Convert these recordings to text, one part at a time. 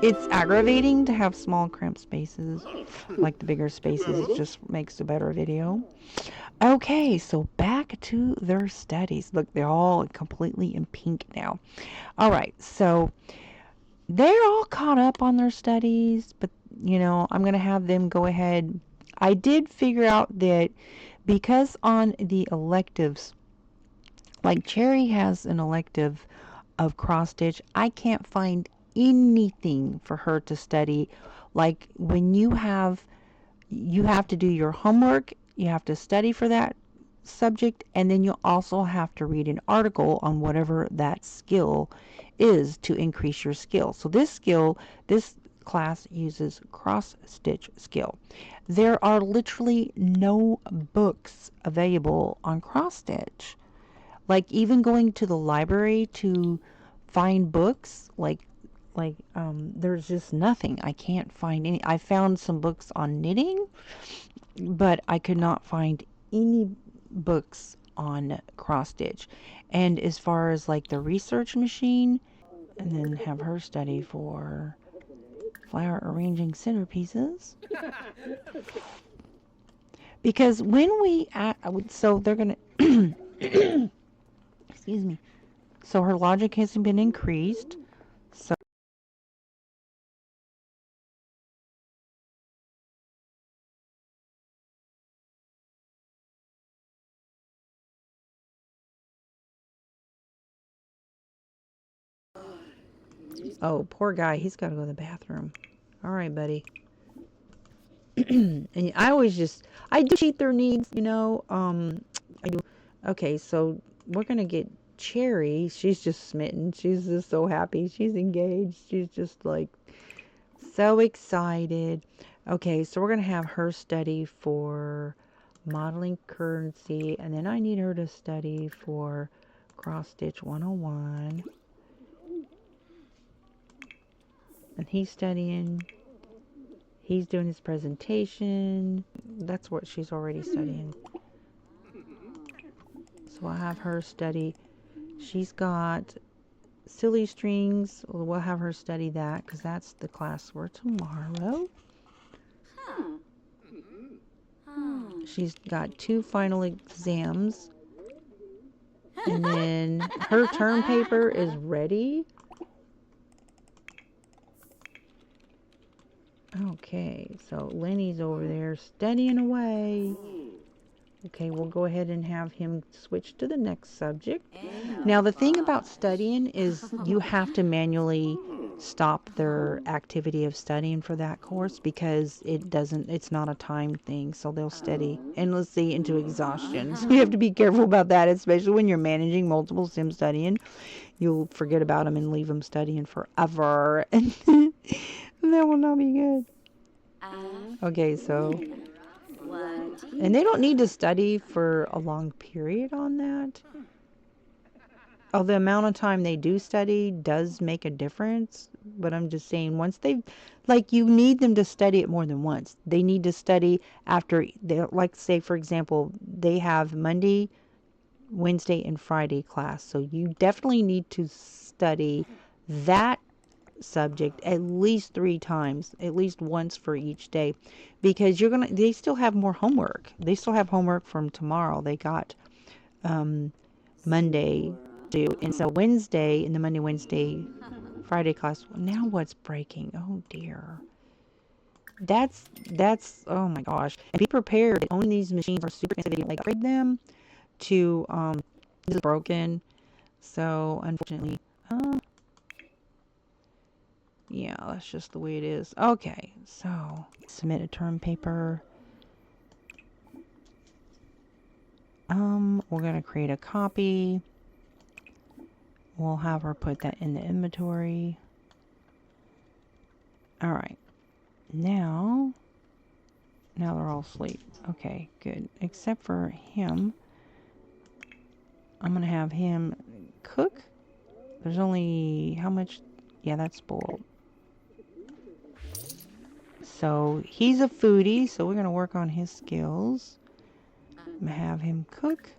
It's aggravating to have small cramped spaces. Like the bigger spaces, it just makes a better video. Okay, so back to their studies. Look, they're all completely in pink now. All right, so they're all caught up on their studies, but you know, I'm going to have them go ahead. I did figure out that because on the electives, like Cherry has an elective of cross stitch, I can't find anything for her to study. Like when you have to do your homework, you have to study for that subject, and then you also have to read an article on whatever that skill is to increase your skill. So this class uses cross stitch skill. There are literally no books available on cross stitch. Like even going to the library to find books, there's just nothing. I can't find any. I found some books on knitting, but I could not find any books on cross stitch. And as far as like the research machine, and then have her study for flower arranging centerpieces. Because when we so they're gonna excuse me. So her logic hasn't been increased. So oh, poor guy, he's got to go to the bathroom. All right, buddy. And I do cheat their needs, you know. I do. Okay, so we're gonna get Cherry. She's just smitten. She's just so happy. She's engaged. She's just like so excited. Okay, so we're gonna have her study for modeling currency, and then I need her to study for cross stitch 101. And he's doing his presentation. That's what she's already studying. So I'll have her study. She's got silly strings. We'll have her study that because that's the class for tomorrow. She's got 2 final exams. And then her term paper is ready. Okay, so Lenny's over there studying away. Okay, we'll go ahead and have him switch to the next subject. Now, the thing about studying is you have to manually stop their activity of studying for that course because it's not a time thing. So they'll study endlessly into exhaustion. So you have to be careful about that, especially when you're managing multiple sim studying. You'll forget about them and leave them studying forever. And that will not be good. Okay, so and they don't need to study for a long period on that. Oh, the amount of time they do study does make a difference, but I'm just saying once you need them to study it more than once. They need to study after like say for example, they have Monday, Wednesday, and Friday class. So you definitely need to study that subject at least 3 times, at least once for each day, because they still have more homework. They still have homework from tomorrow. They got Monday due, and so Wednesday in the Monday, Wednesday, Friday class. Now what's breaking? Oh dear. That's oh my gosh. And be prepared. Owning these machines are super expensive. Like upgrade them to this is broken. So unfortunately, yeah, that's just the way it is. Okay, so submit a term paper. We're gonna create a copy. We'll have her put that in the inventory. All right, now they're all asleep. Okay, good. Except for him, I'm gonna have him cook. There's only how much? Yeah, that's spoiled. So he's a foodie, so we're gonna work on his skills. I'm gonna have him cook.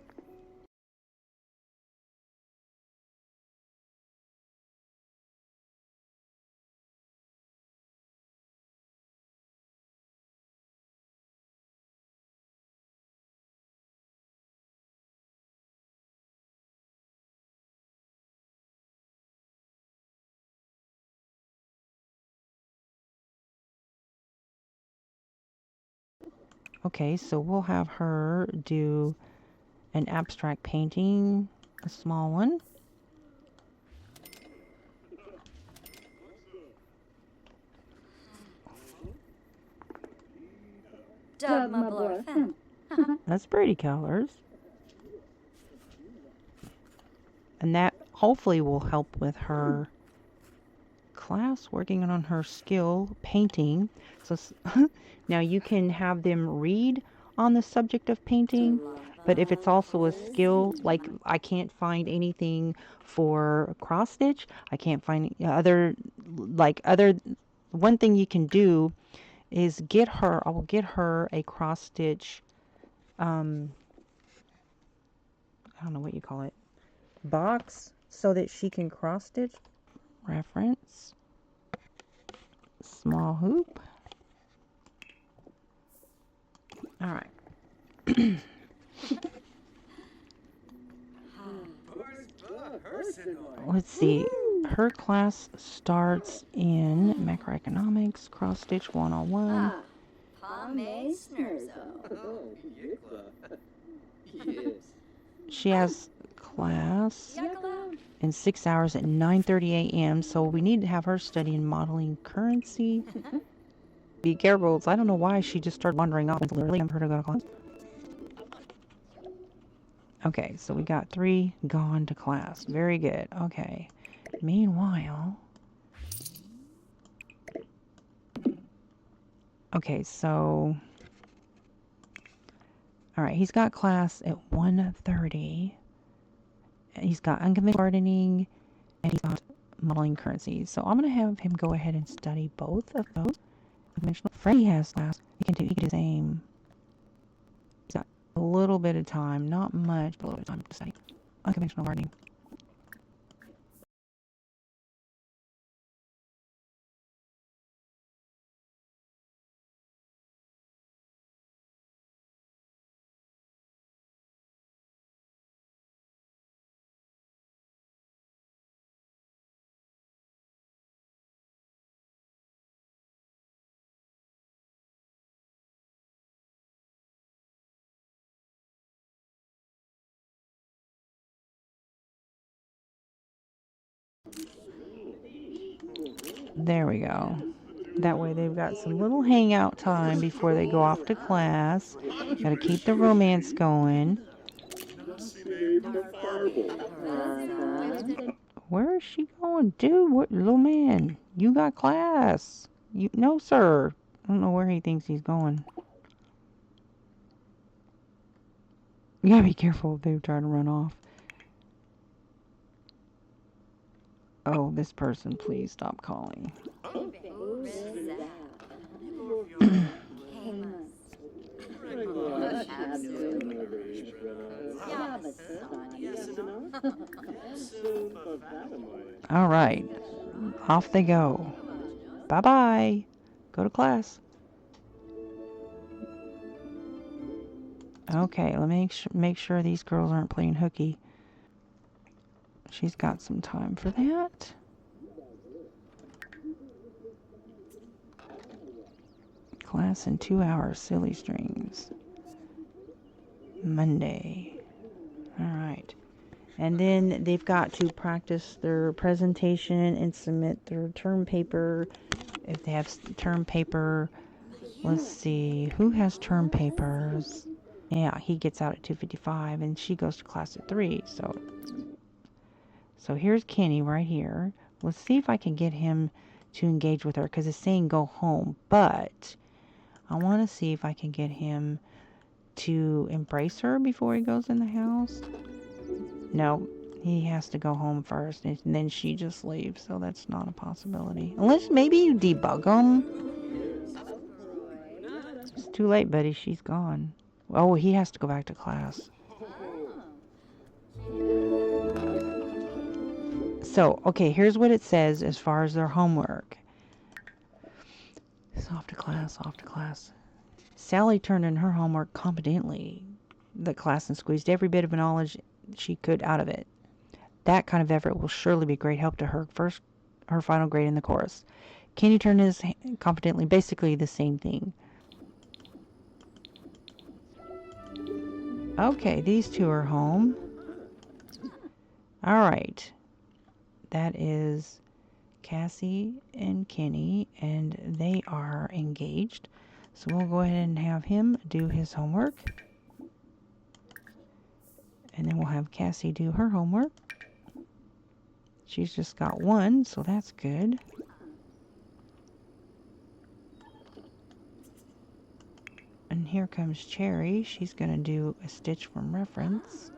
Okay, so we'll have her do an abstract painting, a small one. That's pretty colors. And that hopefully will help with her class working on her skill painting. So now you can have them read on the subject of painting, but if it's also a skill, like I can't find anything for cross stitch, I can't find other one thing you can do is I will get her a cross stitch, I don't know what you call it, box, so that she can cross stitch. Reference, small hoop. All right. Let's see. Her class starts in macroeconomics, cross stitch 101. She has class in 6 hours at 9:30 a.m. So we need to have her study in modeling currency. Be careful. I don't know why she just started wandering off. It's literally I'm her to go to class. Okay, so we got 3 gone to class. Very good. Okay. Meanwhile, okay, so all right, he's got class at 1:30. He's got unconventional gardening and he's got modeling currency. So I'm going to have him go ahead and study both of those. Unconventional. Freddie has class. He can do the same. He's got a little bit of time, not much, but a little bit of time to study unconventional gardening. There we go. That way they've got some little hangout time before they go off to class. Got to keep the romance going. Where is she going? Dude, what, little man, you got class. No, sir. I don't know where he thinks he's going. You gotta be careful if they try to run off. Oh, this person, please stop calling. All right, off they go. Bye-bye. Go to class. Okay, let me make sure these girls aren't playing hooky. She's got some time for that. Class in 2 hours, silly strings. Monday. All right. And then they've got to practice their presentation and submit their term paper. If they have term paper, let's see, who has term papers? Yeah, he gets out at 2:55 and she goes to class at 3. So here's Kenny right here. Let's see if I can get him to engage with her because it's saying go home. But I want to see if I can get him to embrace her before he goes in the house. No, he has to go home first and then she just leaves. So that's not a possibility. Unless maybe you debug him. It's too late, buddy. She's gone. Oh, he has to go back to class. So, okay, here's what it says as far as their homework. It's off to class, off to class. Sally turned in her homework competently, the class, and squeezed every bit of knowledge she could out of it. That kind of effort will surely be a great help to her final grade in the course. Kenny turned in his competently, basically the same thing. Okay, these two are home. All right. That is Cassie and Kenny, and they are engaged. So we'll go ahead and have him do his homework. And then we'll have Cassie do her homework. She's just got one, so that's good. And here comes Cherry. She's going to do a stitch from reference.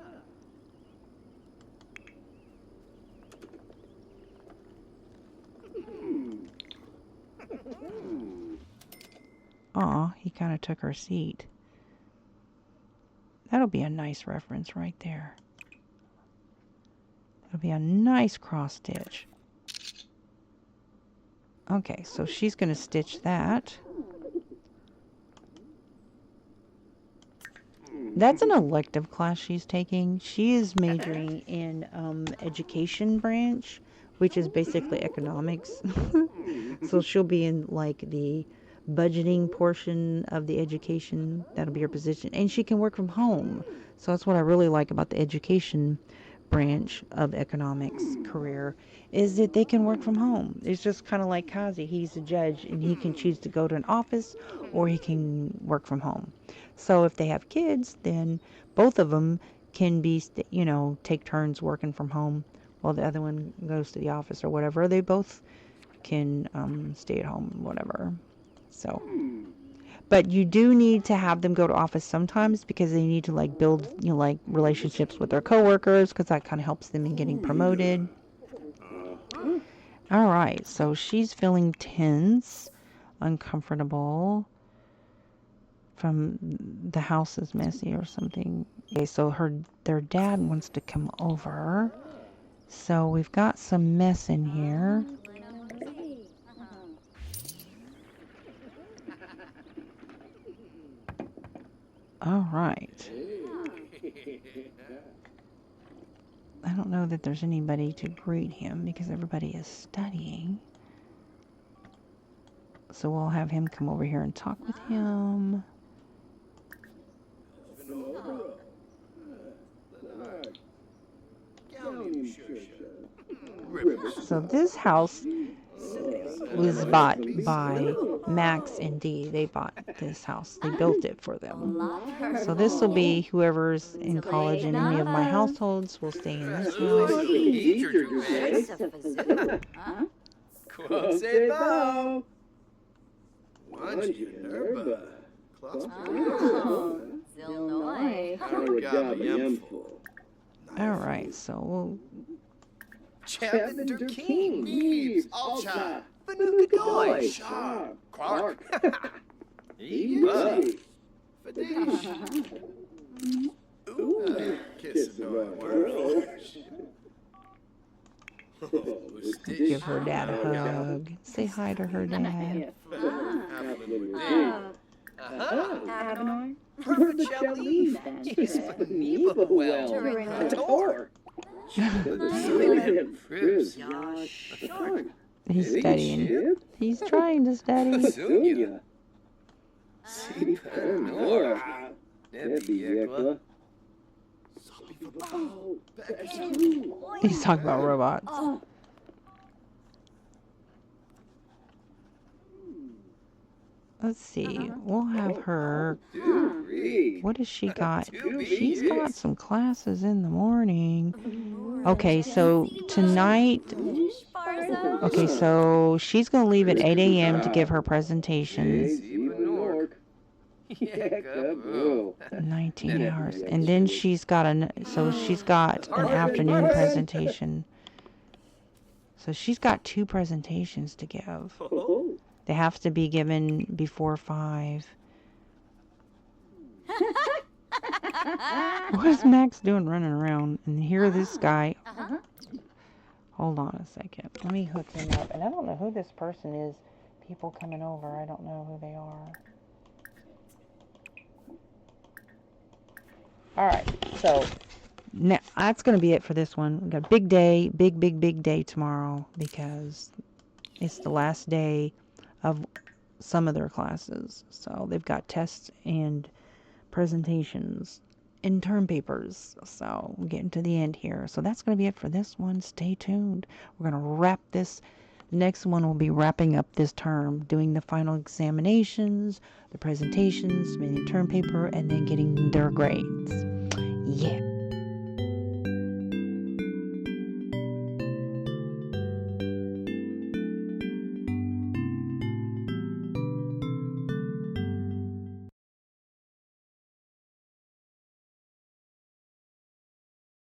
Aw, he kind of took her seat. That'll be a nice reference right there. That'll be a nice cross stitch. Okay, so she's going to stitch that. That's an elective class she's taking. She is majoring in education branch, which is basically economics. So she'll be in like the budgeting portion of the education. That'll be her position. And she can work from home. So that's what I really like about the education branch of economics career, is that they can work from home. It's just kind of like Kazi. He's a judge and he can choose to go to an office or he can work from home. So if they have kids, then both of them can be, take turns working from home while the other one goes to the office or whatever. They both can stay at home, whatever. So, but you do need to have them go to office sometimes because they need to like build, like relationships with their coworkers, because that kind of helps them in getting promoted. All right, so she's feeling tense, uncomfortable from the house is messy or something. Okay, so their dad wants to come over. So we've got some mess in here. All right. I don't know that there's anybody to greet him because everybody is studying. So we'll have him come over here and talk with him. So this house was bought by Max and Dee. They bought this house. They built it for them. So this will be whoever's in college in any of my households will stay in this house. All right, so we'll give her dad a hug. Say hi to her dad. He's studying. He's trying to study. He's talking about robots. Let's see. We'll have her. What has she got? She's got some classes in the morning. Okay, so tonight. Okay, so she's going to leave at 8 a.m. to give her presentation. 19 hours. And then she's got an afternoon presentation. So she's got 2 presentations to give. They have to be given before 5. What is Max doing running around? And here this guy. Hold on a second. Let me hook him up. And I don't know who this person is. People coming over. I don't know who they are. Alright, so now that's going to be it for this one. We've got a big day, big day tomorrow because it's the last day of some of their classes. So they've got tests and presentations in term papers. So we're getting to the end here. So that's going to be it for this one. Stay tuned. We're going to wrap this. The next one will be wrapping up this term, doing the final examinations, the presentations, submitting the term paper, and then getting their grades. Yeah.